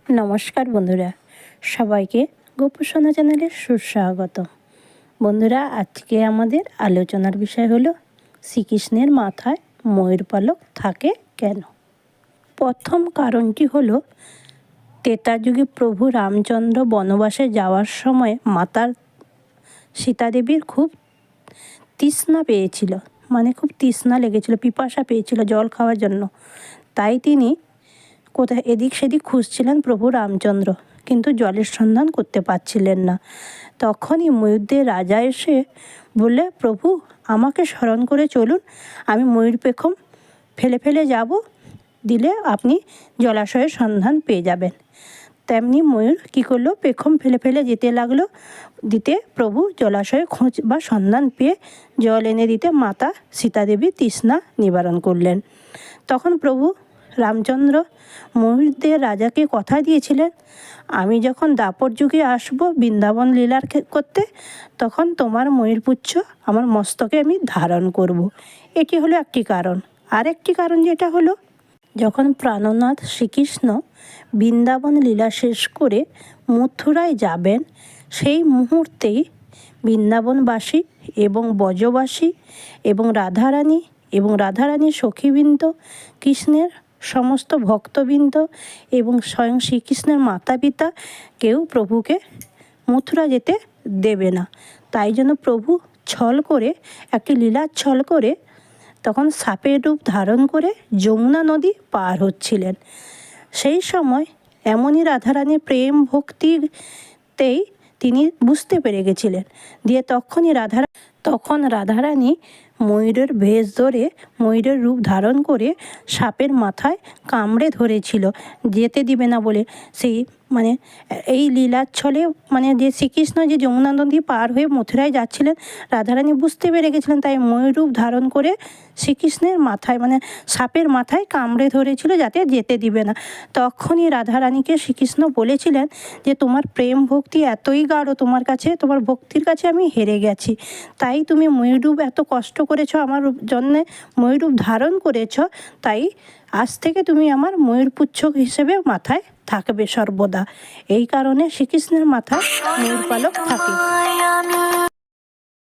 নমস্কার বন্ধুরা, সবাইকে গোপসোনা চ্যানেলে সুস্বাগত। বন্ধুরা, আজকে আমাদের আলোচনার বিষয় হলো শ্রীকৃষ্ণের মাথায় ময়ূর পালক থাকে কেন। প্রথম কারণটি হলো ত্রেতা যুগে প্রভু রামচন্দ্র বনবাসে যাওয়ার সময় মাতা সীতাদেবীর খুব তৃষ্ণা পেয়েছিল, খুব তৃষ্ণা লেগেছিল, পিপাসা পেয়েছিল জল খাওয়ার জন্য। তাই তিনি কোথায় এদিক সেদিক খুঁজছিলেন প্রভু রামচন্দ্র, কিন্তু জলের সন্ধান করতে পারছিলেন না। তখনই ময়ূরদের রাজা এসে বললে, প্রভু আমাকে স্মরণ করে চলুন, আমি ময়ূর পেখম ফেলে ফেলে যাব, দিলে আপনি জলাশয়ের সন্ধান পেয়ে যাবেন। তেমনি ময়ূর কী করলো, পেখম ফেলে ফেলে যেতে লাগলো। দিতে প্রভু জলাশয়ে খোঁজ বা সন্ধান পেয়ে জল এনে দিতে মাতা সীতাদেবী তৃষ্ণা নিবারণ করলেন। তখন প্রভু রামচন্দ্র ময়ূরদের রাজাকে কথা দিয়েছিলেন, আমি যখন দাপর যুগে আসব বৃন্দাবন লীলার করতে, তখন তোমার ময়ূরপুচ্ছ আমার মস্তকে আমি ধারণ করব। এটি হলো একটি কারণ। আরেকটি কারণ যেটা হলো, যখন প্রাণনাথ শ্রীকৃষ্ণ বৃন্দাবন লীলা শেষ করে মথুরায় যাবেন, সেই মুহূর্তেই বৃন্দাবনবাসী এবং ব্রজবাসী এবং রাধারানী সখীবৃন্দ, কৃষ্ণের সমস্ত ভক্তবৃন্দ এবং স্বয়ং শ্রীকৃষ্ণের মাতা পিতা কেউ প্রভুকে মথুরা যেতে দেবে না। তাই জন্য প্রভু ছল করে, একটি লীলার ছল করে, তখন সাপের রূপ ধারণ করে যমুনা নদী পার হচ্ছিলেন। সেই সময় এমনই রাধারানীর প্রেম ভক্তিতেই তিনি বুঝতে পেরে গেছিলেন। দিয়ে তখন রাধারানী ময়ূরের ভেষ ধরে, ময়ূরের রূপ ধারণ করে সাপের মাথায় কামড়ে ধরেছিল, যেতে দিবে না বলে। সেই এই লীলার ছলে যে শ্রীকৃষ্ণ যে যমুনা নদী পার হয়ে মথুরায় যাচ্ছিলেন, রাধারানী বুঝতে পেরে গেছিলেন। তাই ময়ূর রূপ ধারণ করে শ্রীকৃষ্ণের মাথায় সাপের মাথায় কামড়ে ধরেছিল, যাতে যেতে দিবে না। তখনই রাধারানীকে শ্রীকৃষ্ণ বলেছিলেন যে তোমার প্রেম ভক্তি এতই গাঢ়, তোমার কাছে, তোমার ভক্তির কাছে আমি হেরে গেছি। তাই তুমি ময়ূররূপ এত কষ্ট করেছ, আমার জন্যে ময়ূররূপ ধারণ করেছ, তাই আজ থেকে তুমি আমার ময়ূরপুচ্ছ হিসেবে মাথায় থাকবে সর্বদা। এই কারণে শ্রীকৃষ্ণের মাথায় ময়ূর পালক থাকে।